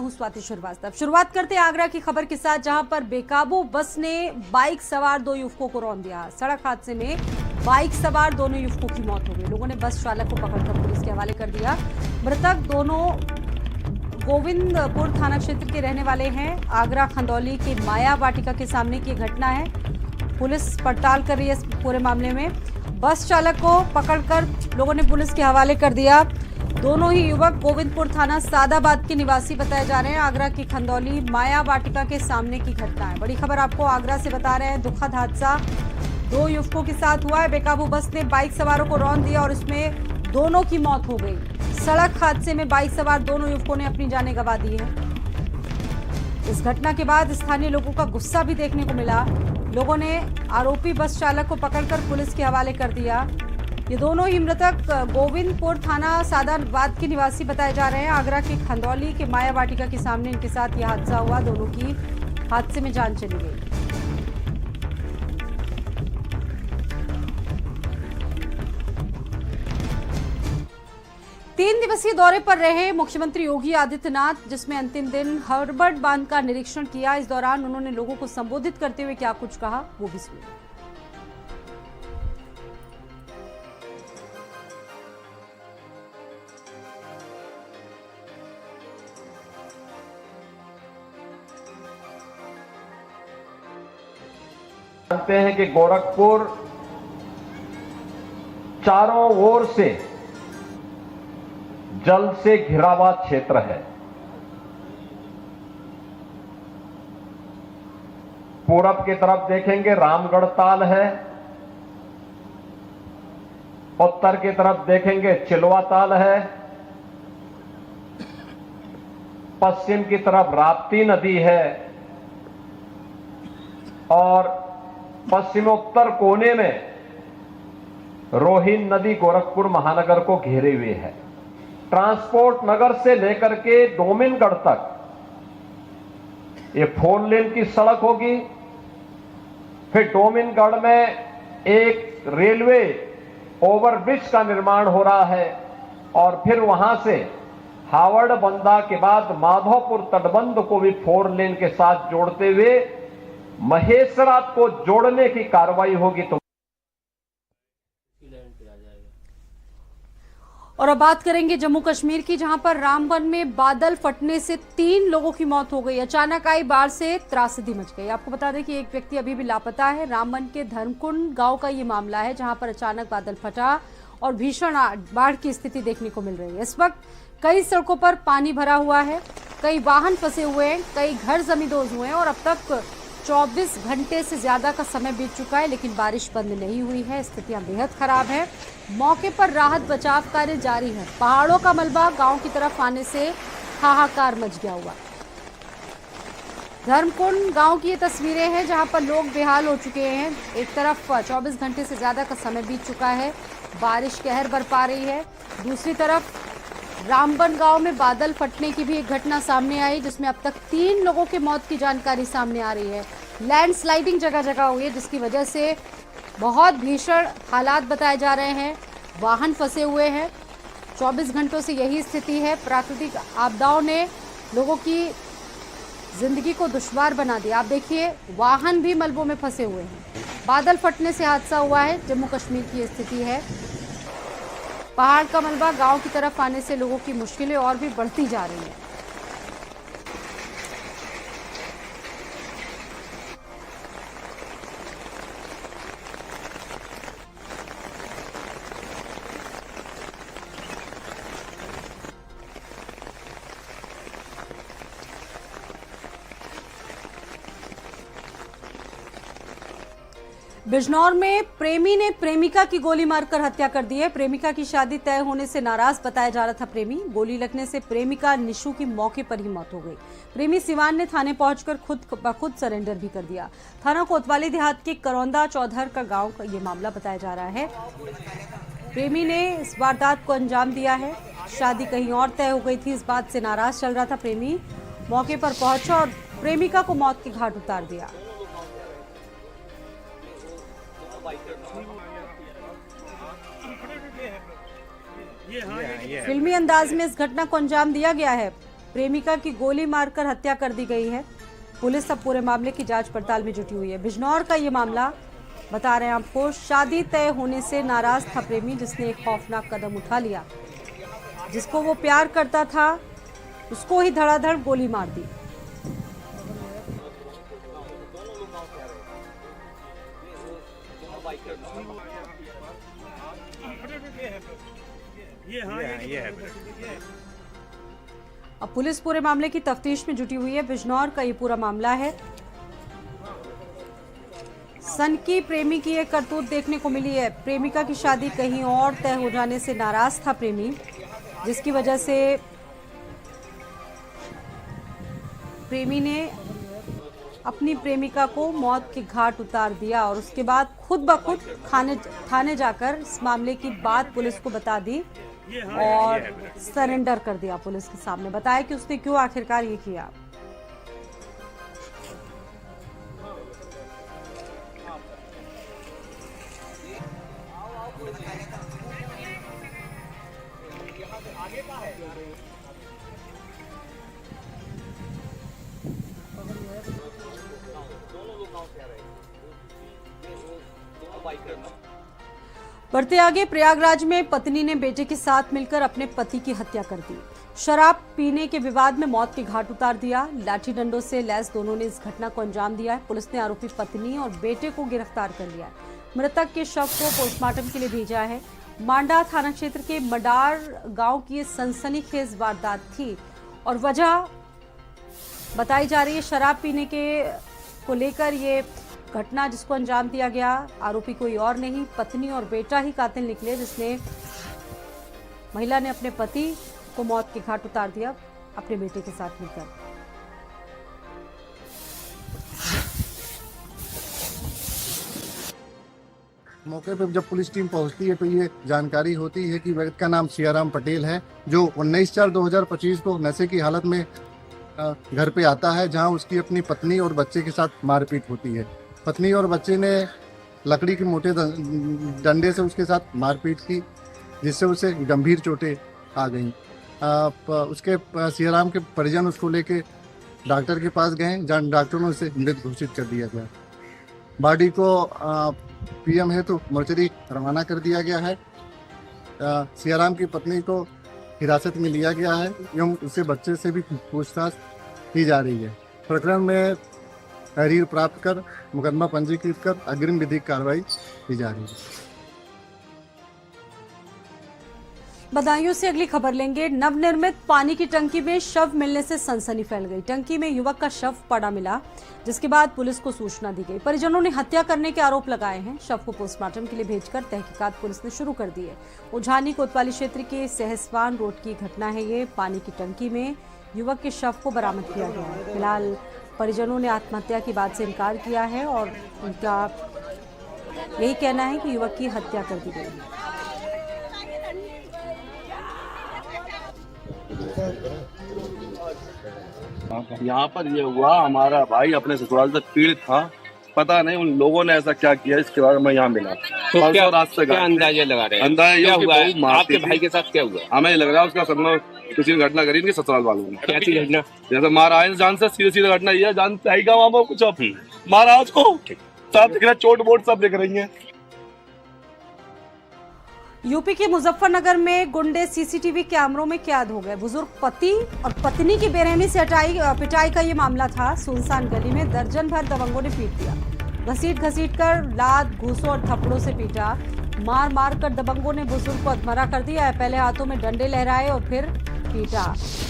हूं स्वाति श्रीवास्तव। शुरुआत करते हैं आगरा की खबर के साथ, जहां पर बेकाबू बस ने बाइक सवार 2 युवकों को रौंद दिया। सड़क हादसे में बाइक सवार दोनों युवकों की मौत हो गई। लोगों ने बस चालक को पकड़कर पुलिस के हवाले कर दिया। मृतक दोनों गोविंदपुर थाना क्षेत्र के रहने वाले हैं। आगरा खंदौली के माया वाटिका के सामने की घटना है। पुलिस पड़ताल कर रही है इस पूरे मामले में। बस चालक को पकड़कर लोगों ने पुलिस के हवाले कर दिया। दोनों ही युवक गोविंदपुर थाना सादाबाद के निवासी बताए जा रहे हैं। आगरा की खंदौली माया वाटिका के सामने की घटना है। बड़ी खबर आपको आगरा से बता रहे हैं। दुखद हादसा 2 युवकों के साथ हुआ है। बेकाबू बस ने बाइक सवारों को रौंद दिया और इसमें दोनों की मौत हो गई। सड़क हादसे में बाइक सवार दोनों युवकों ने अपनी जानें गंवा दी है। इस घटना के बाद स्थानीय लोगों का गुस्सा भी देखने को मिला। लोगों ने आरोपी बस चालक को पकड़कर पुलिस के हवाले कर दिया। ये दोनों ही मृतक गोविंदपुर थाना सादाबाद के निवासी बताए जा रहे हैं। आगरा के खंदौली के माया वाटिका के सामने इनके साथ यह हादसा हुआ। दोनों की हादसे में जान चली गई। तीन दिवसीय दौरे पर रहे मुख्यमंत्री योगी आदित्यनाथ, जिसमें अंतिम दिन हर्बर्ट बांध का निरीक्षण किया। इस दौरान उन्होंने लोगों को संबोधित करते हुए क्या कुछ कहा, वो भी सुनिए। जानते हैं कि गोरखपुर चारों ओर से जल से घिरा हुआ क्षेत्र है। पूरब की तरफ देखेंगे रामगढ़ ताल है, उत्तर की तरफ देखेंगे चिलवा ताल है, पश्चिम की तरफ राप्ती नदी है और पश्चिमोत्तर कोने में रोहिन नदी गोरखपुर महानगर को घेरे हुए है। ट्रांसपोर्ट नगर से लेकर के डोमिनगढ़ तक ये 4 लेन की सड़क होगी। फिर डोमिनगढ़ में एक रेलवे ओवरब्रिज का निर्माण हो रहा है और फिर वहां से हावड़ बंदा के बाद माधोपुर तटबंध को भी 4 लेन के साथ जोड़ते हुए महेसरा को जोड़ने की कार्रवाई होगी। तो और अब बात करेंगे जम्मू कश्मीर की, जहां पर रामबन में बादल फटने से 3 लोगों की मौत हो गई। अचानक आई बाढ़ से त्रासदी मच गई। आपको बता दें कि एक व्यक्ति अभी भी लापता है। रामबन के धर्मकुंड गांव का ये मामला है, जहां पर अचानक बादल फटा और भीषण बाढ़ की स्थिति देखने को मिल रही है। इस वक्त कई सड़कों पर पानी भरा हुआ है, कई वाहन फंसे हुए हैं, कई घर जमींदोज हुए हैं और अब तक 24 घंटे से ज्यादा का समय बीत चुका है, लेकिन बारिश बंद नहीं हुई है। स्थितियां बेहद खराब है। मौके पर राहत बचाव कार्य जारी है। पहाड़ों का मलबा गांव की तरफ आने से हाहाकार मच गया हुआ। धर्मकुंड गांव की ये तस्वीरें हैं, जहां पर लोग बेहाल हो चुके हैं। एक तरफ 24 घंटे से ज्यादा का समय बीत चुका है, बारिश कहर बरपा रही है। दूसरी तरफ रामबन गांव में बादल फटने की भी एक घटना सामने आई, जिसमें अब तक 3 लोगों की मौत की जानकारी सामने आ रही है। लैंडस्लाइडिंग जगह जगह हुई है, जिसकी वजह से बहुत भीषण हालात बताए जा रहे हैं। वाहन फंसे हुए हैं। 24 घंटों से यही स्थिति है। प्राकृतिक आपदाओं ने लोगों की जिंदगी को दुश्वार बना दिया। आप देखिए, वाहन भी मलबों में फंसे हुए हैं। बादल फटने से हादसा हुआ है। जम्मू कश्मीर की स्थिति है। पहाड़ का मलबा गांव की तरफ आने से लोगों की मुश्किलें और भी बढ़ती जा रही हैं। बिजनौर में प्रेमी ने प्रेमिका की गोली मारकर हत्या कर दी है। प्रेमिका की शादी तय होने से नाराज बताया जा रहा था प्रेमी। गोली लगने से प्रेमिका निशु की मौके पर ही मौत हो गई। प्रेमी सिवान ने थाने पहुंचकर खुद सरेंडर भी कर दिया। थाना कोतवाली देहात के करौंदा चौधर का गांव का ये मामला बताया जा रहा है। प्रेमी ने इस वारदात को अंजाम दिया है। शादी कहीं और तय हो गई थी, इस बात से नाराज चल रहा था प्रेमी। मौके पर पहुंचा और प्रेमिका को मौत के घाट उतार दिया। फिल्मी अंदाज में इस घटना को अंजाम दिया गया है। प्रेमिका की गोली मारकर हत्या कर दी गई है। पुलिस अब पूरे मामले की जांच पड़ताल में जुटी हुई है। बिजनौर का ये मामला बता रहे हैं आपको। शादी तय होने से नाराज था प्रेमी, जिसने एक खौफनाक कदम उठा लिया। जिसको वो प्यार करता था उसको ही धड़ाधड़ गोली मार दी। ये है। अब पुलिस पूरे मामले की तफ्तीश में जुटी हुई है। बिजनौर का ये पूरा मामला है। सनकी प्रेमी की एक करतूत देखने को मिली है। प्रेमिका की शादी कहीं और तय हो जाने से नाराज था प्रेमी, जिसकी वजह से प्रेमी ने अपनी प्रेमिका को मौत के घाट उतार दिया और उसके बाद खुद ब खुद थाने जाकर इस मामले की बात पुलिस को बता दी और सरेंडर कर दिया पुलिस के सामने। बताया कि उसने क्यों आखिरकार ये किया। बढ़ते आगे, प्रयागराज में पत्नी ने बेटे के साथ मिलकर अपने पति की हत्या कर दी। शराब पीने के विवाद में मौत के घाट उतार दिया। लाठी डंडों से लैस दोनों ने इस घटना को अंजाम दिया है। पुलिस ने आरोपी पत्नी और बेटे को गिरफ्तार कर लिया है। मृतक के शव को पोस्टमार्टम के लिए भेजा है। मांडा थाना क्षेत्र के मडार गांव की सनसनीखेज वारदात थी और वजह बताई जा रही है शराब पीने को लेकर ये घटना जिसको अंजाम दिया गया। आरोपी कोई और नहीं, पत्नी और बेटा ही कातिल निकले, जिसने महिला ने अपने पति को मौत के घाट उतार दिया अपने बेटे के साथ मिलकर। मौके पर जब पुलिस टीम पहुंचती है तो ये जानकारी होती है कि व्यक्ति का नाम सियाराम पटेल है, जो 19/4/2025 को नशे की हालत में घर पे आता है, जहां उसकी अपनी पत्नी और बच्चे के साथ मारपीट होती है। पत्नी और बच्चे ने लकड़ी के मोटे डंडे से उसके साथ मारपीट की, जिससे उसे गंभीर चोटें आ गईं। उसके सियाराम के परिजन उसको लेके डॉक्टर के पास गए, जहां डॉक्टर ने उसे मृत घोषित कर दिया गया। बॉडी को पीएम है तो मोर्चरी रवाना कर दिया गया है। सियाराम की पत्नी को हिरासत में लिया गया है एवं उससे बच्चे से भी पूछताछ की जा रही है। प्रकरण में तहरीर प्राप्त कर मुकदमा पंजीकृत कर अग्रिम विधिक कार्रवाई की जा रही है। बदायूं से अगली खबर लेंगे। नवनिर्मित पानी की टंकी में शव मिलने से सनसनी फैल गई। टंकी में युवक का शव पड़ा मिला, जिसके बाद पुलिस को सूचना दी गई। परिजनों ने हत्या करने के आरोप लगाए हैं। शव को पोस्टमार्टम के लिए भेजकर तहकीकात पुलिस ने शुरू कर दी है। उझानी कोतवाली क्षेत्र के सहसवान रोड की घटना है ये। पानी की टंकी में युवक के शव को बरामद किया गया है। फिलहाल परिजनों ने आत्महत्या की बात से इनकार किया है और उनका यही कहना है कि युवक की हत्या कर दी गई है। यहाँ पर ये हुआ, हमारा भाई अपने ससुराल से पीड़ित था, पता नहीं उन लोगों ने ऐसा क्या किया, इसके बाद मैं यहाँ मिला। तो क्या अंदाजा लगा रहे हैं? अंदाजा हुआ आपके भाई के साथ क्या हुआ? हमें लग रहा है उसका सदमा किसी ने घटना करी इनके ससुराल वालों ने। क्या थी घटना? जैसे मारा है जान से सीधी घटना ये जानते है वहाँ कुछ मारा उसको, सब दिख रहा, चोट बोट सब दिख रही है। यूपी के मुजफ्फरनगर में गुंडे सीसीटीवी कैमरों में कैद हो गए। बुजुर्ग पति और पत्नी की बेरहमी से पिटाई का ये मामला था। सुनसान गली में दर्जन भर दबंगों ने पीट दिया। घसीट कर लात, घूसों और थप्पड़ों से पीटा। मार कर दबंगों ने बुजुर्ग को अधमरा कर दिया। पहले हाथों में डंडे लहराए और फिर पीटा।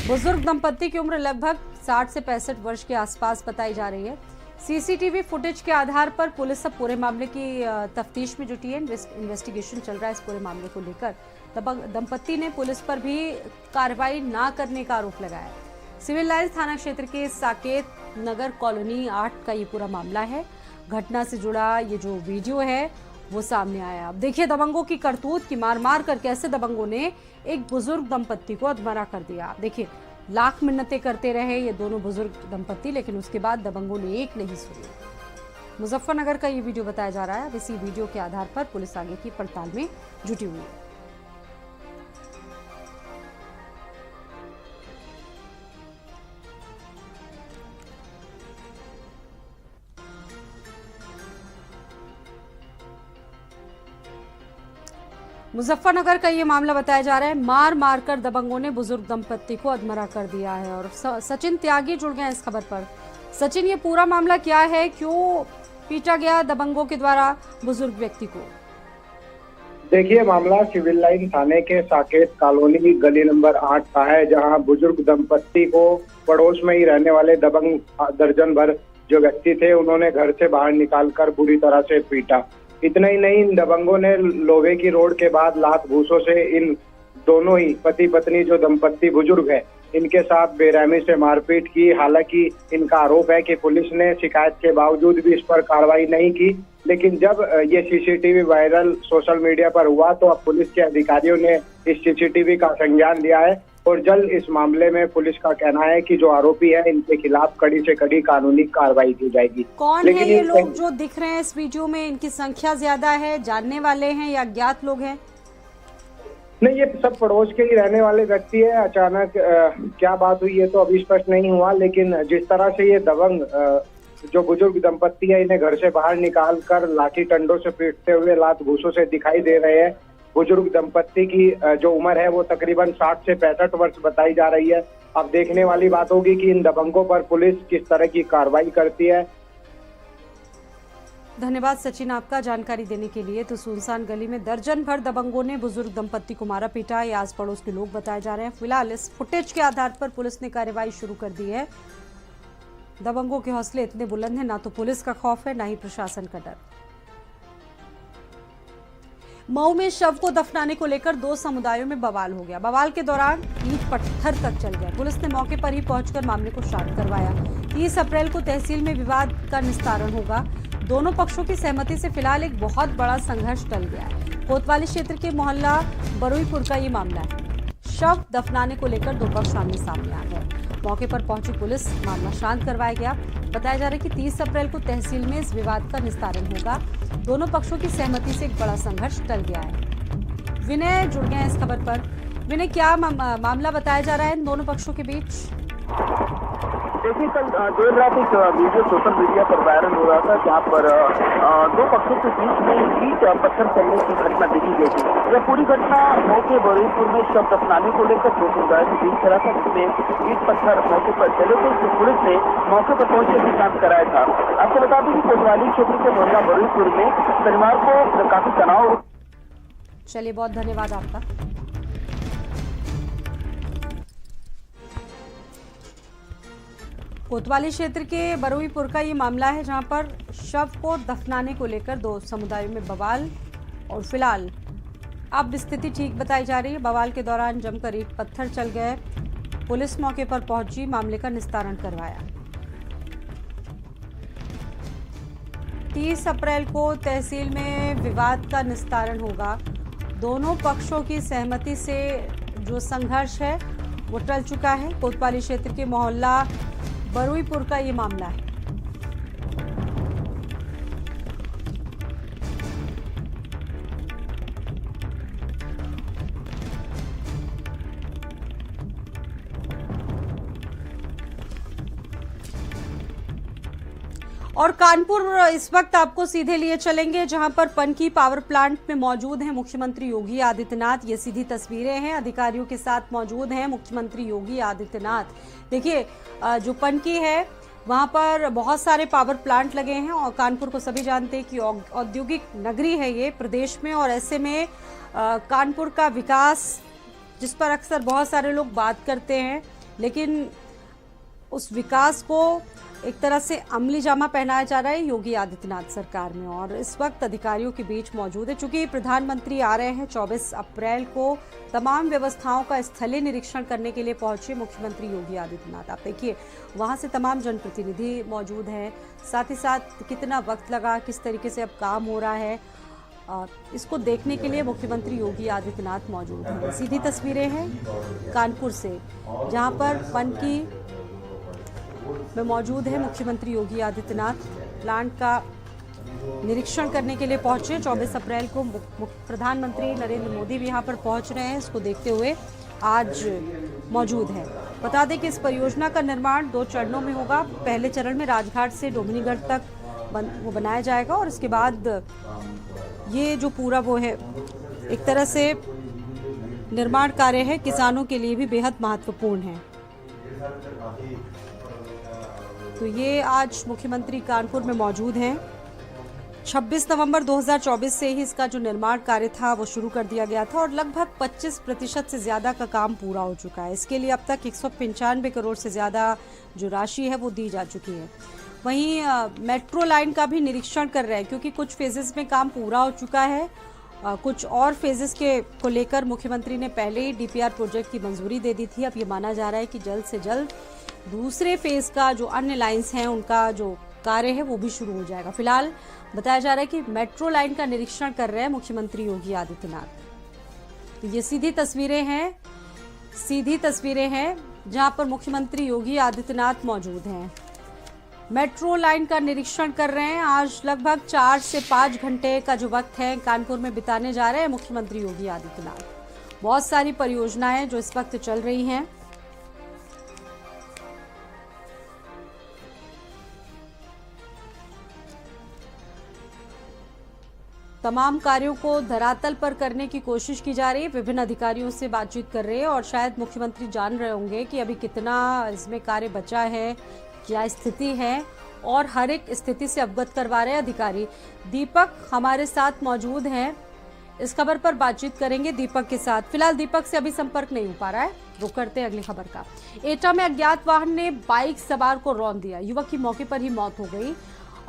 बुजुर्ग दंपत्ति की उम्र लगभग 60 से 65 वर्ष के आसपास बताई जा रही है। सीसीटीवी फुटेज के आधार पर पुलिस अब पूरे मामले की तफ्तीश में जुटी है। इन्वेस्टिगेशन चल रहा है इस पूरे मामले को लेकर। दंपत्ति ने पुलिस पर भी कार्रवाई ना करने का आरोप लगाया। सिविल लाइंस थाना क्षेत्र के साकेत नगर कॉलोनी 8 का ये पूरा मामला है। घटना से जुड़ा ये जो वीडियो है वो सामने आया। अब देखिए दबंगों की करतूत की मार कर कैसे दबंगों ने एक बुजुर्ग दंपत्ति को अधमरा कर दिया। देखिए लाख मिन्नतें करते रहे ये दोनों बुजुर्ग दंपत्ति, लेकिन उसके बाद दबंगों ने एक नहीं सुनी। मुजफ्फरनगर का ये वीडियो बताया जा रहा है। अब इसी वीडियो के आधार पर पुलिस आगे की पड़ताल में जुटी हुई है। मुजफ्फरनगर का ये मामला बताया जा रहा है। मार मार कर दबंगों ने बुजुर्ग दंपत्ति को अधमरा कर दिया है। और सचिन त्यागी जुड़ गए इस खबर पर। सचिन, ये पूरा मामला क्या है, क्यों पीटा गया दबंगों के द्वारा बुजुर्ग व्यक्ति को? देखिए, मामला सिविल लाइन थाने के साकेत कॉलोनी गली नंबर 8 का है, जहां बुजुर्ग दंपत्ति को पड़ोस में ही रहने वाले दबंग दर्जन भर जो व्यक्ति थे, उन्होंने घर से बाहर निकालकर बुरी तरह से पीटा। इतना ही नहीं, इन दबंगों ने लोहे की रोड के बाद लात घूंसों से इन दोनों ही पति पत्नी जो दंपत्ति बुजुर्ग है, इनके साथ बेरहमी से मारपीट की। हालांकि इनका आरोप है कि पुलिस ने शिकायत के बावजूद भी इस पर कार्रवाई नहीं की, लेकिन जब ये सीसीटीवी वायरल सोशल मीडिया पर हुआ तो अब पुलिस के अधिकारियों ने इस सीसीटीवी का संज्ञान लिया है और जल्द इस मामले में पुलिस का कहना है कि जो आरोपी है, इनके खिलाफ कड़ी से कड़ी कानूनी कार्रवाई की जाएगी। कौन है ये लोग जो दिख रहे हैं इस वीडियो में? इनकी संख्या ज्यादा है, जानने वाले हैं या अज्ञात लोग हैं? नहीं, ये सब पड़ोस के ही रहने वाले व्यक्ति है। अचानक क्या बात हुई है तो अभी स्पष्ट नहीं हुआ, लेकिन जिस तरह से ये दबंग जो बुजुर्ग दंपत्ति है, इन्हें घर से बाहर निकाल कर लाठी डंडों से पीटते हुए लात घूंसों से दिखाई दे रहे हैं। बुजुर्ग दंपत्ति की जो उम्र है वो तकरीबन 60 से 65 वर्ष बताई जा रही है। अब देखने वाली बात होगी कि इन दबंगों पर पुलिस किस तरह की कार्रवाई करती है। धन्यवाद सचिन आपका जानकारी देने के लिए। तो सुनसान गली में दर्जन भर दबंगों ने बुजुर्ग दंपत्ति को मारा पीटा, ये आस पड़ोस के लोग बताए जा रहे हैं। फिलहाल इस फुटेज के आधार पर पुलिस ने कार्रवाई शुरू कर दी है। दबंगों के हौसले इतने बुलंद हैं, ना तो पुलिस का खौफ है, ना ही प्रशासन का डर। मऊ में शव को दफनाने को लेकर 2 समुदायों में बवाल हो गया। बवाल के दौरान ईंट पत्थर तक चल गया। पुलिस ने मौके पर ही पहुंचकर मामले को शांत करवाया। 30 अप्रैल को तहसील में विवाद का निस्तारण होगा। दोनों पक्षों की सहमति से फिलहाल एक बहुत बड़ा संघर्ष टल गया है। कोतवाली क्षेत्र के मोहल्ला बरुईपुर का ये मामला है। शव दफनाने को लेकर 2 पक्ष आमने सामने आ गए। मौके पर पहुंची पुलिस, मामला शांत करवाया गया। बताया जा रहा है कि 30 अप्रैल को तहसील में इस विवाद का निस्तारण होगा। दोनों पक्षों की सहमति से एक बड़ा संघर्ष टल गया है। विनय जुड़ गए हैं इस खबर पर। विनय, क्या मामला बताया जा रहा है इन दोनों पक्षों के बीच? देखिए, कल देर रात एक वीडियो सोशल मीडिया पर वायरल हो रहा था, जहां पर 2 पक्षों के बीच में ईंट पत्थर चलने की घटना देखी गई थी। यह पूरी घटना मौके बरुईपुर में शव दफनाने को लेकर 2 समुदाय के बीच चला था, जिसमें ईंट पत्थर मौके पर चले थे। तो पुलिस ने मौके पर पहुंचकर भी शांत कराया था। आपको बता दें कि कोतवाली क्षेत्र के मोहल्ला बरुईपुर में शनिवार को काफी तनाव। चलिए, बहुत धन्यवाद आपका। कोतवाली क्षेत्र के बरुईपुर का ये मामला है, जहां पर शव को दफनाने को लेकर 2 समुदायों में बवाल। और फिलहाल अब स्थिति ठीक बताई जा रही है। बवाल के दौरान जमकर ईंट पत्थर चल गए। पुलिस मौके पर पहुंची, मामले का निस्तारण करवाया। 30 अप्रैल को तहसील में विवाद का निस्तारण होगा। दोनों पक्षों की सहमति से जो संघर्ष है वो टल चुका है। कोतवाली क्षेत्र के मोहल्ला बरुईपुर का ये मामला है। और कानपुर इस वक्त आपको सीधे लिए चलेंगे, जहां पर पनकी पावर प्लांट में मौजूद हैं मुख्यमंत्री योगी आदित्यनाथ। ये सीधी तस्वीरें हैं, अधिकारियों के साथ मौजूद हैं मुख्यमंत्री योगी आदित्यनाथ। देखिए, जो पनकी है वहां पर बहुत सारे पावर प्लांट लगे हैं और कानपुर को सभी जानते हैं कि औद्योगिक नगरी है ये प्रदेश में। और ऐसे में कानपुर का विकास, जिस पर अक्सर बहुत सारे लोग बात करते हैं, लेकिन उस विकास को एक तरह से अमली जामा पहनाया जा रहा है योगी आदित्यनाथ सरकार में। और इस वक्त अधिकारियों के बीच मौजूद है। चूंकि प्रधानमंत्री आ रहे हैं 24 अप्रैल को, तमाम व्यवस्थाओं का स्थलीय निरीक्षण करने के लिए पहुंचे मुख्यमंत्री योगी आदित्यनाथ। आप देखिए, वहां से तमाम जनप्रतिनिधि मौजूद हैं। साथ ही साथ कितना वक्त लगा, किस तरीके से अब काम हो रहा है, इसको देखने के लिए मुख्यमंत्री योगी आदित्यनाथ मौजूद हैं। सीधी तस्वीरें हैं कानपुर से, जहां पर पनकी में मौजूद है मुख्यमंत्री योगी आदित्यनाथ। प्लांट का निरीक्षण करने के लिए पहुंचे। 24 अप्रैल को प्रधानमंत्री नरेंद्र मोदी भी यहां पर पहुंच रहे हैं। इसको देखते हुए आज मौजूद है। बता दें कि इस परियोजना का निर्माण 2 चरणों में होगा। पहले चरण में राजघाट से डोमनीगढ़ तक वो बनाया जाएगा और इसके बाद ये जो पूरा वो है एक तरह से निर्माण कार्य है, किसानों के लिए भी बेहद महत्वपूर्ण है। तो ये आज मुख्यमंत्री कानपुर में मौजूद हैं। 26 नवंबर 2024 से ही इसका जो निर्माण कार्य था वो शुरू कर दिया गया था और लगभग 25% से ज़्यादा का काम पूरा हो चुका है। इसके लिए अब तक 195 करोड़ से ज़्यादा जो राशि है वो दी जा चुकी है। वहीं मेट्रो लाइन का भी निरीक्षण कर रहे हैं, क्योंकि कुछ फेजेस में काम पूरा हो चुका है। कुछ और फेजेस को लेकर मुख्यमंत्री ने पहले ही डीपीआर प्रोजेक्ट की मंजूरी दे दी थी। अब ये माना जा रहा है कि जल्द से जल्द दूसरे फेज का जो अन्य लाइन्स हैं उनका जो कार्य है वो भी शुरू हो जाएगा। फिलहाल बताया जा रहा है कि मेट्रो लाइन का निरीक्षण कर रहे हैं मुख्यमंत्री योगी आदित्यनाथ। तो ये सीधी तस्वीरें हैं जहां पर मुख्यमंत्री योगी आदित्यनाथ मौजूद हैं। मेट्रो लाइन का निरीक्षण कर रहे हैं। आज लगभग 4 से 5 घंटे का जो वक्त है कानपुर में बिताने जा रहे हैं मुख्यमंत्री योगी आदित्यनाथ। बहुत सारी परियोजनाएं जो इस वक्त चल रही हैं। तमाम कार्यों को धरातल पर करने की कोशिश की जा रही है। विभिन्न अधिकारियों से बातचीत कर रहे हैं और शायद मुख्यमंत्री जान रहे होंगे कि अभी कितना इसमें कार्य बचा है, क्या स्थिति है, और हर एक स्थिति से अवगत करवा रहे हैं अधिकारी। दीपक हमारे साथ मौजूद हैं, इस खबर पर बातचीत करेंगे दीपक के साथ। फिलहाल दीपक से अभी संपर्क नहीं हो पा रहा है, रुक करते हैं अगली खबर का। एटा में अज्ञात वाहन ने बाइक सवार को रौंद दिया, युवक की मौके पर ही मौत हो गई।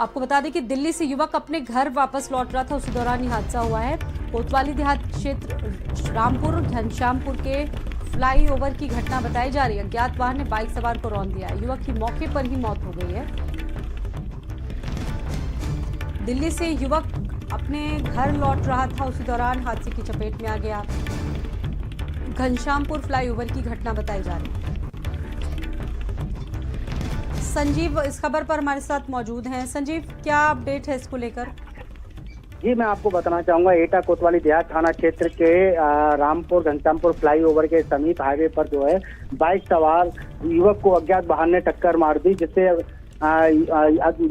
आपको बता दें कि दिल्ली से युवक अपने घर वापस लौट रहा था, उसी दौरान ये हादसा हुआ है। कोतवाली देहात क्षेत्र रामपुर घनश्यामपुर के फ्लाईओवर की घटना बताई जा रही है। अज्ञात वाहन ने बाइक सवार को रौंद दिया, युवक की मौके पर ही मौत हो गई है। दिल्ली से युवक अपने घर लौट रहा था, उसी दौरान हादसे की चपेट में आ गया। घनश्यामपुर फ्लाईओवर की घटना बताई जा रही है। संजीव इस खबर पर हमारे साथ मौजूद हैं। संजीव, क्या अपडेट है इसको लेकर? जी, मैं आपको बताना चाहूंगा, एटा कोतवाली देहात थाना क्षेत्र के रामपुर घनश्यामपुर फ्लाईओवर के समीप हाईवे पर जो है बाइक सवार युवक को अज्ञात वाहन ने टक्कर मार दी, जिससे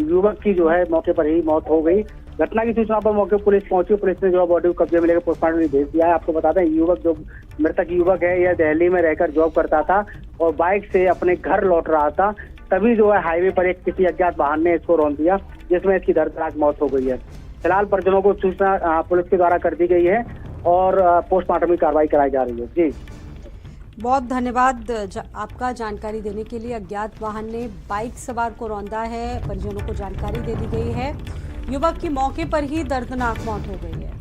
युवक की जो है मौके पर ही मौत हो गई। घटना की सूचना पर मौके पुलिस पहुंची। पुलिस ने जो है बॉडी को कब्जे में लेकर पोस्टमार्टम भेज दिया है। आपको बता दें, युवक जो मृतक युवक है यह दिल्ली में रहकर जॉब करता था और बाइक से अपने घर लौट रहा था, तभी जो है हाईवे पर एक किसी अज्ञात वाहन ने इसको रौंद दिया, जिसमें इसकी दर्दनाक मौत हो गई है। फिलहाल परिजनों को सूचना पुलिस के द्वारा कर दी गई है और पोस्टमार्टम की कार्रवाई कराई जा रही है। जी, बहुत धन्यवाद आपका जानकारी देने के लिए। अज्ञात वाहन ने बाइक सवार को रौंदा है, परिजनों को जानकारी दे दी गई है। युवक की मौके पर ही दर्दनाक मौत हो गई है।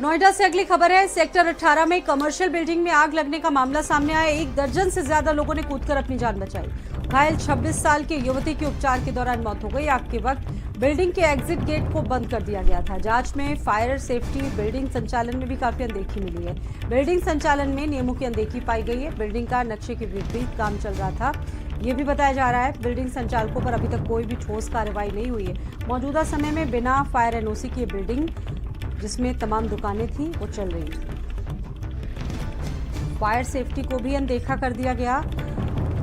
नोएडा से अगली खबर है। सेक्टर 18 में कमर्शियल बिल्डिंग में आग लगने का मामला सामने आया। 1 दर्जन से ज्यादा लोगों ने कूदकर अपनी जान बचाई। घायल 26 साल के युवती की उपचार के दौरान मौत हो गई। आग के वक्त बिल्डिंग के एग्जिट गेट को बंद कर दिया गया था। जांच में फायर सेफ्टी बिल्डिंग संचालन में भी काफी अनदेखी मिली है। बिल्डिंग संचालन में नियमों की अनदेखी पाई गई है। बिल्डिंग का नक्शे के विपरीत काम चल रहा था, ये भी बताया जा रहा है। बिल्डिंग संचालकों पर अभी तक कोई भी ठोस कार्रवाई नहीं हुई है। मौजूदा समय में बिना फायर एनओसी की बिल्डिंग, जिसमें तमाम दुकानें थी, वो चल रही थी। फायर सेफ्टी को भी अनदेखा कर दिया गया।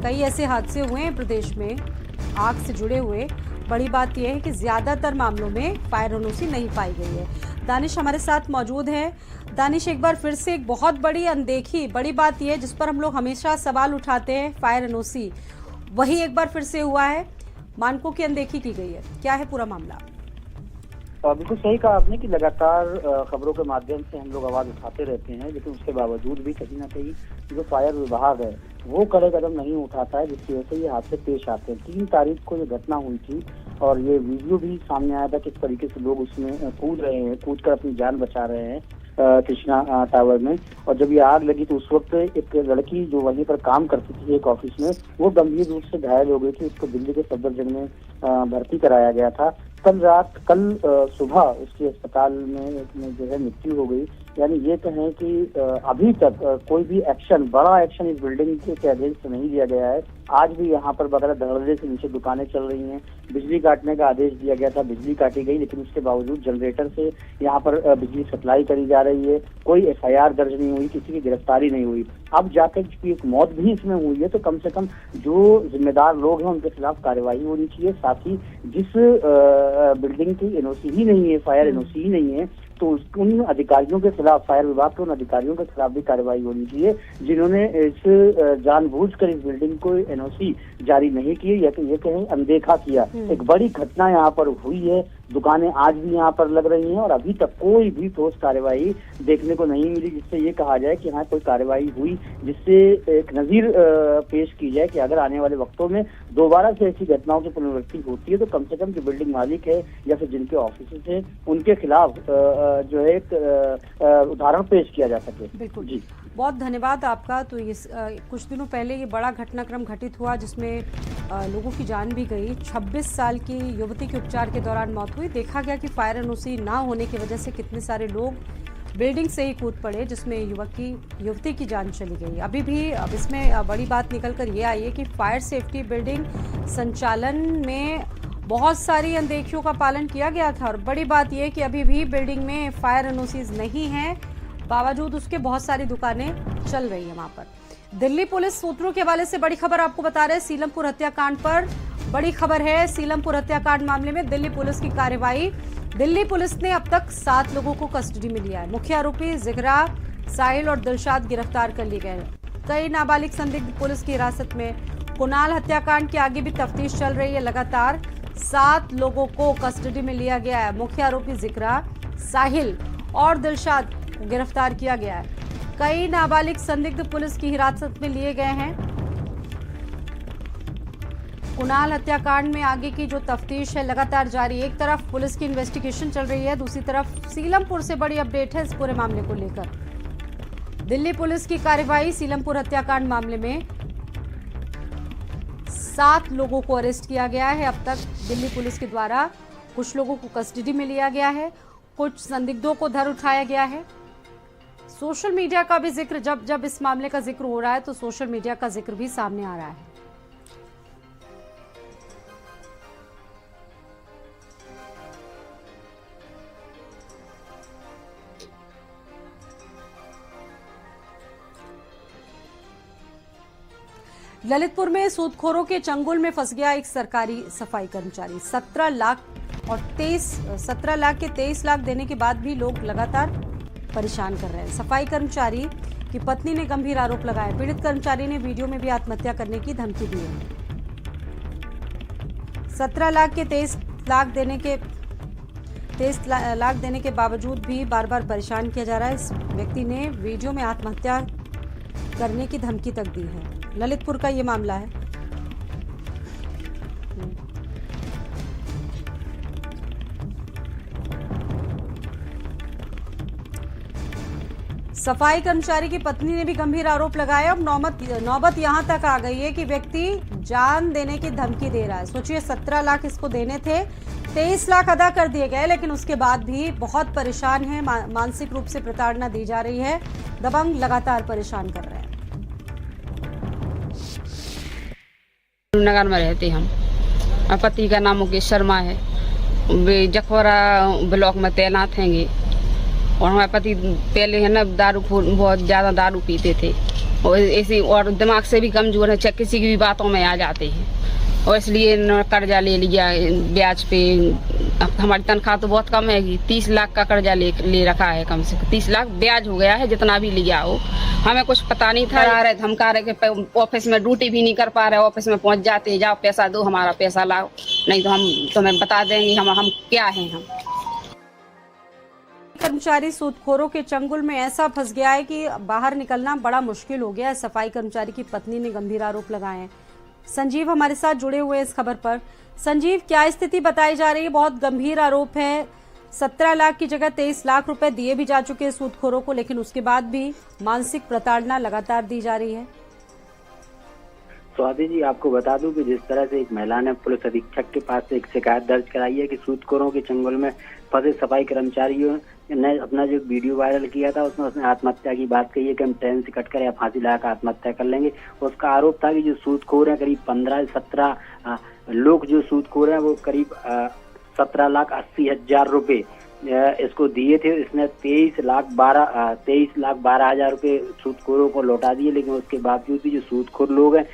कई ऐसे हादसे हुए हैं प्रदेश में आग से जुड़े हुए। बड़ी बात यह है कि ज्यादातर मामलों में फायर एनओसी नहीं पाई गई है। दानिश हमारे साथ मौजूद है। दानिश, एक बार फिर से एक बहुत बड़ी अनदेखी, बड़ी बात यह है जिस पर हम लोग हमेशा सवाल उठाते हैं, फायर एनओसी, वही एक बार फिर से हुआ है। मानकों की अनदेखी की गई है, क्या है पूरा मामला? बिल्कुल सही कहा आपने कि लगातार खबरों के माध्यम से हम लोग आवाज उठाते रहते हैं, लेकिन उसके बावजूद भी कहीं ना कहीं जो फायर विभाग है वो कड़े कदम नहीं उठाता है, जिसकी वजह से ये हादसे पेश आते हैं। 3 तारीख को ये घटना हुई थी और ये वीडियो भी सामने आया था किस तरीके से लोग उसमें कूद रहे हैं, कूद कर अपनी जान बचा रहे हैं कृष्णा टावर में। और जब ये आग लगी तो उस वक्त एक लड़की जो वहीं पर काम करती थी एक ऑफिस में, वो गंभीर रूप से घायल हो गई थी। उसको दिल्ली के सफदरजंग में भर्ती कराया गया था। कल सुबह उसकी अस्पताल में जो है मृत्यु हो गई। यानी ये कहें कि अभी तक कोई भी एक्शन, बड़ा एक्शन इस बिल्डिंग के अगेंस्ट नहीं लिया गया है। आज भी यहाँ पर बगैर धड़ल्ले से नीचे दुकानें चल रही हैं। बिजली काटने का आदेश दिया गया था, बिजली काटी गई, लेकिन उसके बावजूद जनरेटर से यहाँ पर बिजली सप्लाई करी जा रही है। कोई FIR दर्ज नहीं हुई, किसी की गिरफ्तारी नहीं हुई। अब जाकर एक मौत भी इसमें हुई है, तो कम से कम जो जिम्मेदार लोग हैं उनके खिलाफ कार्रवाई होनी चाहिए। साथ ही जिस बिल्डिंग की NOC ही नहीं है, FIR NOC ही नहीं है, तो उन अधिकारियों के खिलाफ, फायर विभाग के उन अधिकारियों के खिलाफ भी कार्रवाई होनी चाहिए जिन्होंने इस जानबूझकर इस बिल्डिंग को NOC जारी नहीं किए या तो ये कहें अनदेखा किया। एक बड़ी घटना यहाँ पर हुई है, दुकानें आज भी यहाँ पर लग रही हैं और अभी तक कोई भी ठोस कार्रवाई देखने को नहीं मिली जिससे ये कहा जाए कि हाँ कोई कार्रवाई हुई, जिससे एक नजीर पेश की जाए कि अगर आने वाले वक्तों में दोबारा से ऐसी घटनाओं की पुनरावृत्ति होती है तो कम से कम जो बिल्डिंग मालिक है या फिर जिनके ऑफिस है उनके खिलाफ जो है एक उदाहरण पेश किया जा सके। बिल्कुल जी, बहुत धन्यवाद आपका। तो ये कुछ दिनों पहले ये बड़ा घटनाक्रम घटित हुआ जिसमें लोगों की जान भी गई। 26 साल की युवती की उपचार के दौरान मौत हुई। देखा गया कि फायर NOC ना होने की वजह से कितने सारे लोग बिल्डिंग से ही कूद पड़े, जिसमें युवती की जान चली गई। अभी भी अब इसमें बड़ी बात निकल कर ये आई है कि फायर सेफ्टी बिल्डिंग संचालन में बहुत सारी अनदेखियों का पालन किया गया था और बड़ी बात यह कि अभी भी बिल्डिंग में फायर NOCs नहीं है, बावजूद उसके बहुत सारी दुकानें चल रही हैं वहां पर। दिल्ली पुलिस सूत्रों के हवाले से बड़ी खबर आपको बता रहे हैं। सीलमपुर हत्याकांड पर बड़ी खबर है। सीलमपुर हत्याकांड मामले में दिल्ली पुलिस की कार्रवाई। दिल्ली पुलिस ने अब तक 7 लोगों को कस्टडी में लिया है। मुख्य आरोपी जिगरा, साहिल और दिलशाद गिरफ्तार कर लिए गए हैं। कई नाबालिग संदिग्ध पुलिस की हिरासत में। कुणाल हत्याकांड की आगे भी तफ्तीश चल रही है। लगातार 7 लोगों को कस्टडी में लिया गया है। मुख्य आरोपी जिगरा, साहिल और दिलशाद को गिरफ्तार किया गया है। कई नाबालिग संदिग्ध पुलिस की हिरासत में लिए गए हैं। कुणाल हत्याकांड में आगे की जो तफ्तीश है लगातार जारी। एक तरफ पुलिस की इन्वेस्टिगेशन चल रही है, दूसरी तरफ सीलमपुर से बड़ी अपडेट है इस पूरे मामले को लेकर। दिल्ली पुलिस की कार्रवाई सीलमपुर हत्याकांड मामले में 7 लोगों को अरेस्ट किया गया है। अब तक दिल्ली पुलिस के द्वारा कुछ लोगों को कस्टडी में लिया गया है, कुछ संदिग्धों को धर उठाया गया है। सोशल मीडिया का भी जिक्र, जब इस मामले का जिक्र हो रहा है तो सोशल मीडिया का जिक्र भी सामने आ रहा है। ललितपुर में सूदखोरों के चंगुल में फंस गया एक सरकारी सफाई कर्मचारी। 17 लाख के 23 लाख देने के बाद भी लोग लगातार परेशान कर रहे हैं। सफाई कर्मचारी की पत्नी ने गंभीर आरोप लगाया। पीड़ित कर्मचारी ने वीडियो में भी आत्महत्या करने की धमकी दी है। 17 लाख के 23 लाख देने के बावजूद भी बार बार परेशान किया जा रहा है। इस व्यक्ति ने वीडियो में आत्महत्या करने की धमकी तक दी है। ललितपुर का ये मामला है। सफाई कर्मचारी की पत्नी ने भी गंभीर आरोप लगाया। अब नौबत यहां तक आ गई है कि व्यक्ति जान देने की धमकी दे रहा है। सोचिए 17 लाख इसको देने थे, 23 लाख अदा कर दिए गए, लेकिन उसके बाद भी बहुत परेशान है। मानसिक रूप से प्रताड़ना दी जा रही है। दबंग लगातार परेशान कर रहे हैं। नगर में रहते हम। पति का नाम मुकेश शर्मा है। वे जखवरा ब्लॉक में तैनात हैंगे और हमारे पति पहले है ना बहुत ज्यादा दारू पीते थे और ऐसे और दिमाग से भी कमजोर है, चाहे किसी की भी बातों में आ जाते हैं और इसलिए कर्जा ले लिया ब्याज पे। हमारी तनख्वाह तो बहुत कम है, 30 लाख का कर्जा ले रखा है। कम से कम 30 लाख ब्याज हो गया है, जितना भी लिया हो। हमें कुछ पता नहीं था। आ रहे धमका रहे कि ऑफिस में ड्यूटी भी नहीं कर पा रहे, ऑफिस में पहुंच जाते, जाओ पैसा दो, हमारा पैसा लाओ, नहीं तो हम तुम्हें बता देंगे हम क्या हैं। हम कर्मचारी सूदखोरों के चंगुल में ऐसा फंस गया है कि बाहर निकलना बड़ा मुश्किल हो गया है। सफाई कर्मचारी की पत्नी ने गंभीर आरोप लगाए हैं। संजीव हमारे साथ जुड़े हुए हैं इस खबर पर। संजीव, क्या स्थिति बताई जा रही है? बहुत गंभीर आरोप है। 17 लाख की जगह 23 लाख रुपए दिए भी जा चुके हैं सूदखोरों को, लेकिन उसके बाद भी मानसिक प्रताड़ना लगातार दी जा रही है। स्वाति जी, आपको बता दूं कि जिस तरह से एक महिला ने पुलिस अधीक्षक के पास एक शिकायत दर्ज कराई है कि सूदखोरों के चंगुल में फंसे सफाई कर्मचारियों ने अपना जो वीडियो वायरल किया था उसमें उसने आत्महत्या की बात कही है कि हम ट्रेन से कटकर या फांसी लगाकर आत्महत्या कर लेंगे। उसका आरोप था कि जो सूदखोर हैं करीब 15-17 लोग जो सूदखोर हैं वो करीब 17,80,000 रुपए इसको दिए थे। इसने 23,12,000 रुपए सूदखोरों को लौटा दिए, लेकिन उसके बावजूद भी जो सूदखोर लोग हैं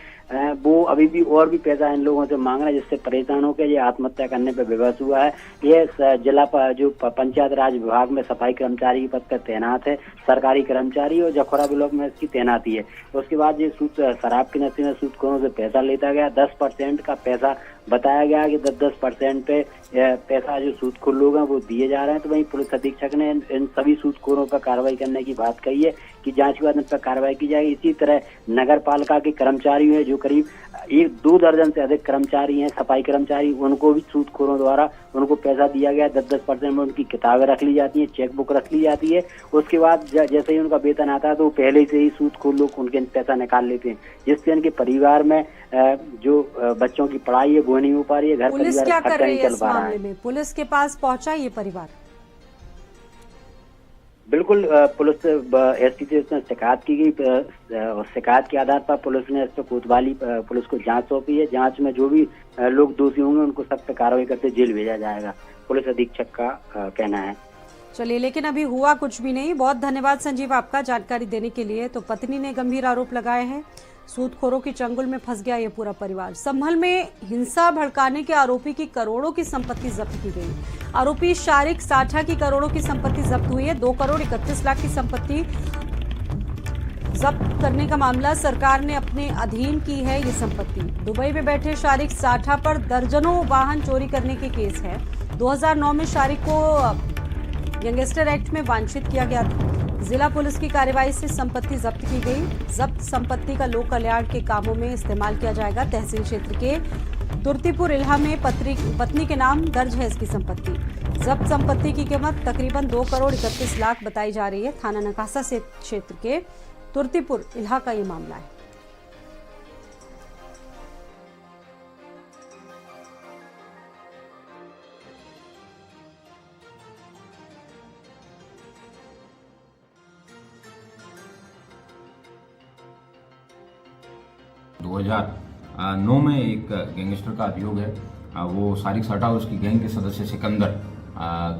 वो अभी भी और भी पैसा इन लोगों से मांग रहे हैं, जिससे परेशान होकर ये आत्महत्या करने पर विवश हुआ है। ये जिला जो पंचायत राज विभाग में सफाई कर्मचारी के पद पर तैनात है, सरकारी कर्मचारी, और जखौरा ब्लॉक में इसकी तैनाती है। उसके बाद ये शराब के नशे में सूदखोरों से पैसा लेता गया। 10% का पैसा बताया गया कि 10% पे पैसा जो सूदखोर लोग हैं वो दिए जा रहे हैं। तो वहीं पुलिस अधीक्षक ने इन सभी सूदखोरों पर कार्रवाई करने की बात कही है कि जांच के बाद इन पर कार्रवाई की जाएगी। इसी तरह नगर पालिका के कर्मचारी हैं जो करीब 1-2 दर्जन से अधिक कर्मचारी हैं, सफाई कर्मचारी, उनको भी सूदखोरों द्वारा उनको पैसा दिया गया। 10% में उनकी किताबें रख ली जाती हैं, चेक बुक रख ली जाती है। उसके बाद जैसे ही उनका वेतन आता है तो पहले से ही सूदखोर लोग उनके पैसा निकाल लेते हैं, जिससे उनके परिवार में जो बच्चों की पढ़ाई है वो नहीं हो पा रही है, घर पुलिस क्या कर रही है इस पा रहा मामले में? पुलिस के पास पहुंचा ये परिवार? बिल्कुल, पुलिस एसपी से इसमें शिकायत की गई और शिकायत के आधार पर पुलिस ने इस पर कोतवाली पुलिस को जांच सौंपी है। जांच में जो भी लोग दोषी होंगे उनको सख्त कार्रवाई करते जेल भेजा जाएगा, पुलिस अधीक्षक का कहना है। चलिए, लेकिन अभी हुआ कुछ भी नहीं। बहुत धन्यवाद संजीव आपका जानकारी देने के लिए। तो पत्नी ने गंभीर आरोप लगाए हैं, सूदखोरों की चंगुल में फंस गया ये पूरा परिवार। संभल में हिंसा भड़काने के आरोपी की करोड़ों की संपत्ति जब्त की गई। आरोपी शारिक साठा की करोड़ों की संपत्ति जब्त हुई है। 2,31,00,000 की संपत्ति जब्त करने का मामला सरकार ने अपने अधीन की है। ये संपत्ति दुबई में बैठे शारिक साठा पर दर्जनों वाहन चोरी करने के केस है। 2009 में शारिक को गैंगस्टर एक्ट में वांछित किया गया था। जिला पुलिस की कार्यवाही से संपत्ति जब्त की गई। जब्त संपत्ति का लोक कल्याण के कामों में इस्तेमाल किया जाएगा। तहसील क्षेत्र के तुर्तीपुर इल्हा में पत्नी के नाम दर्ज है इसकी संपत्ति। जब्त संपत्ति की कीमत तकरीबन 2,31,00,000 बताई जा रही है। थाना नकासा से क्षेत्र के तुर्तीपुर इल्हा का ये मामला है। दो 2009 में एक गैंगस्टर का अभियोग है, वो शारिक साठा और उसकी गैंग के सदस्य सिकंदर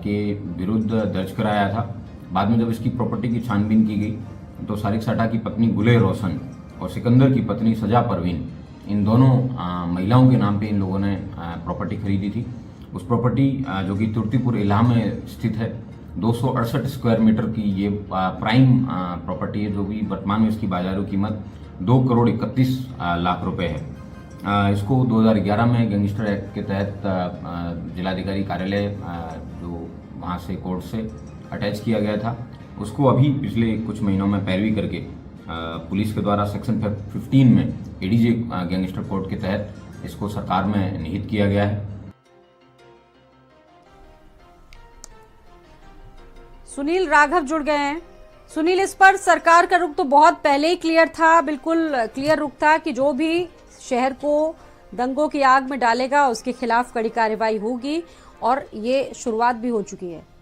के विरुद्ध दर्ज कराया था। बाद में जब इसकी प्रॉपर्टी की छानबीन की गई तो शारिक साठा की पत्नी गुले रोशन और सिकंदर की पत्नी सजा परवीन, इन दोनों महिलाओं के नाम पे इन लोगों ने प्रॉपर्टी खरीदी थी। उस प्रॉपर्टी जो कि तुर्तीपुर इलाहा में स्थित है, 268 स्क्वायर मीटर की ये प्राइम प्रॉपर्टी है, जो कि वर्तमान में इसकी बाजारू कीमत 2,31,00,000 रुपए है। इसको 2011 में गैंगस्टर एक्ट के तहत जिलाधिकारी कार्यालय जो वहाँ से कोर्ट से अटैच किया गया था, उसको अभी पिछले कुछ महीनों में पैरवी करके पुलिस के द्वारा सेक्शन 15 में एडीजे गैंगस्टर कोर्ट के तहत इसको सरकार में निहित किया गया है। सुनील राघव जुड़ गए हैं। सुनील, इस पर सरकार का रुख तो बहुत पहले ही क्लियर था, बिल्कुल क्लियर रुख था कि जो भी शहर को दंगों की आग में डालेगा उसके खिलाफ कड़ी कार्रवाई होगी, और ये शुरुआत भी हो चुकी है।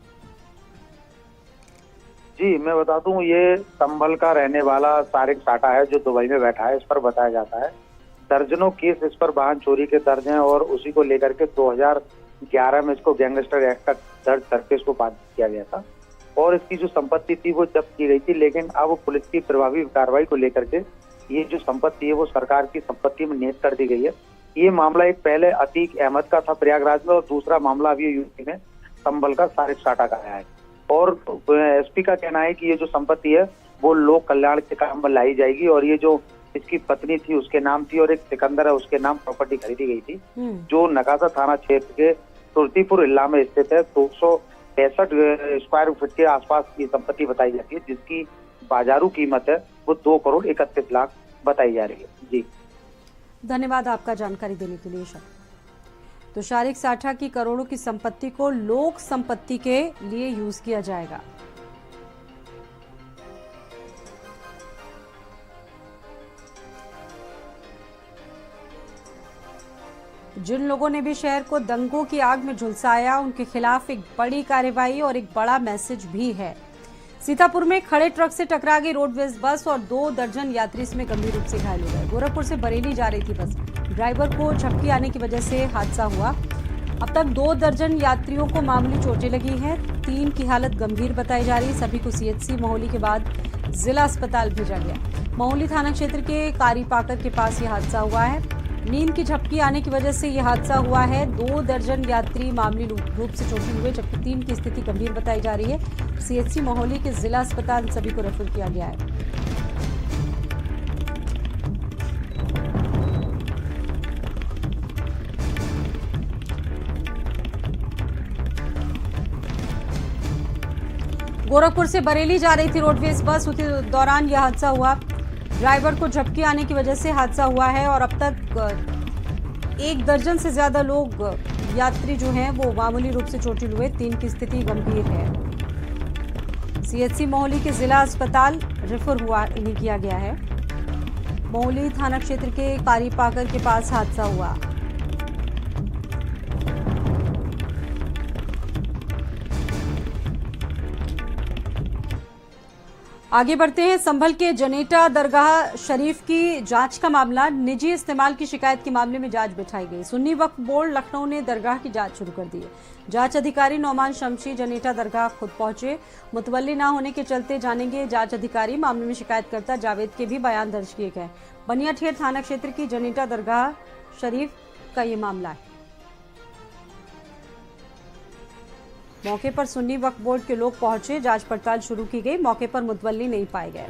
जी, मैं बता दूं, ये संभल का रहने वाला शारिक साठा है जो दुबई में बैठा है। इस पर बताया जाता है दर्जनों केस इस पर वाहन चोरी के दर्ज हैं, और उसी को लेकर के 2011 में इसको गैंगस्टर एक्ट का दर्ज करके इसको बाधित किया गया था, और इसकी जो संपत्ति थी वो जब्त की गई थी। लेकिन अब पुलिस की प्रभावी कार्रवाई को लेकर के ये जो संपत्ति है वो सरकार की संपत्ति में निहित कर दी गई है। ये मामला एक पहले अतीक अहमद का था प्रयागराज में, और दूसरा मामला अभी यूपी में संभल का शारिक साठा का आया है। और एसपी का कहना है कि ये जो संपत्ति है वो लोक कल्याण के काम में लाई जाएगी, और ये जो इसकी पत्नी थी उसके नाम थी, और एक सिकंदर है उसके नाम प्रॉपर्टी खरीदी गई थी, जो नकासा थाना क्षेत्र के तुर्तीपुर इल्हा में स्थित है। 265 स्क्वायर फीट के आसपास की संपत्ति बताई जाती है, जिसकी बाजारू कीमत है वो 2,31,00,000 बताई जा रही है। जी, धन्यवाद आपका जानकारी देने के लिए। तो शारिक साठा की करोड़ों की संपत्ति को लोक संपत्ति के लिए यूज किया जाएगा। जिन लोगों ने भी शहर को दंगों की आग में झुलसाया, उनके खिलाफ एक बड़ी कार्रवाई और एक बड़ा मैसेज भी है। सीतापुर में खड़े ट्रक से टकरा गई रोडवेज बस और 2 दर्जन यात्री इसमें गंभीर रूप से घायल हो गए। गोरखपुर से बरेली जा रही थी बस, ड्राइवर को झपकी आने की वजह से हादसा हुआ। अब तक 2 दर्जन यात्रियों को मामूली चोटें लगी हैं, 3 की हालत गंभीर बताई जा रही है। सभी को सीएचसी महोली के बाद जिला अस्पताल भेजा गया। महोली थाना क्षेत्र के कारी पाकर के पास यह हादसा हुआ है। नींद की झपकी आने की वजह से यह हादसा हुआ है। 2 दर्जन यात्री मामूली रूप से चोटिल हुए, जबकि 3 की स्थिति गंभीर बताई जा रही है। सीएचसी महोली के जिला अस्पताल सभी को रेफर किया गया है। गोरखपुर से बरेली जा रही थी रोडवेज बस, उसी दौरान यह हादसा हुआ। ड्राइवर को झपकी आने की वजह से हादसा हुआ है और अब तक 1 दर्जन से ज्यादा लोग यात्री जो हैं वो मामूली रूप से चोटिल हुए, 3 की स्थिति गंभीर है। सीएचसी महोली के जिला अस्पताल रेफर इन्हें किया गया है। महोली थाना क्षेत्र के कारी पाकर के पास हादसा हुआ। आगे बढ़ते हैं। संभल के जनेटा दरगाह शरीफ की जांच का मामला। निजी इस्तेमाल की शिकायत के मामले में जांच बिठाई गई। सुन्नी वक्फ बोर्ड लखनऊ ने दरगाह की जांच शुरू कर दी है। जांच अधिकारी नौमान शमशी जनेटा दरगाह खुद पहुंचे। मुतवल्ली ना होने के चलते जानेंगे जांच अधिकारी। मामले में शिकायतकर्ता जावेद के भी बयान दर्ज किए गए। बनियाठेर थाना क्षेत्र की जनेटा दरगाह शरीफ का ये मामला है। मौके पर सुन्नी वक्फ बोर्ड के लोग पहुंचे, जांच पड़ताल शुरू की गई। मौके पर मुतवल्ली नहीं पाए गए।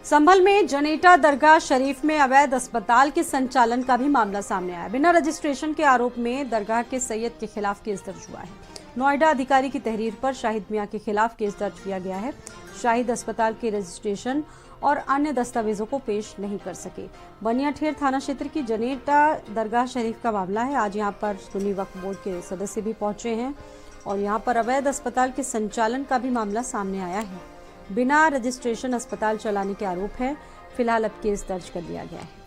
संभल में जनेटा दरगाह शरीफ में अवैध अस्पताल के संचालन का भी मामला सामने आया। बिना रजिस्ट्रेशन के आरोप में दरगाह के सैयद के खिलाफ केस दर्ज हुआ है। नोएडा अधिकारी की तहरीर पर शाहिद मियां के खिलाफ केस दर्ज किया गया है। शाहिद अस्पताल के रजिस्ट्रेशन और अन्य दस्तावेजों को पेश नहीं कर सके। बनियाठेर थाना क्षेत्र की जनेटा दरगाह शरीफ का मामला है। आज यहां पर सुन्नी वक्फ बोर्ड के सदस्य भी पहुंचे हैं और यहां पर अवैध अस्पताल के संचालन का भी मामला सामने आया है। बिना रजिस्ट्रेशन अस्पताल चलाने के आरोप है। फिलहाल अब केस दर्ज कर लिया गया है।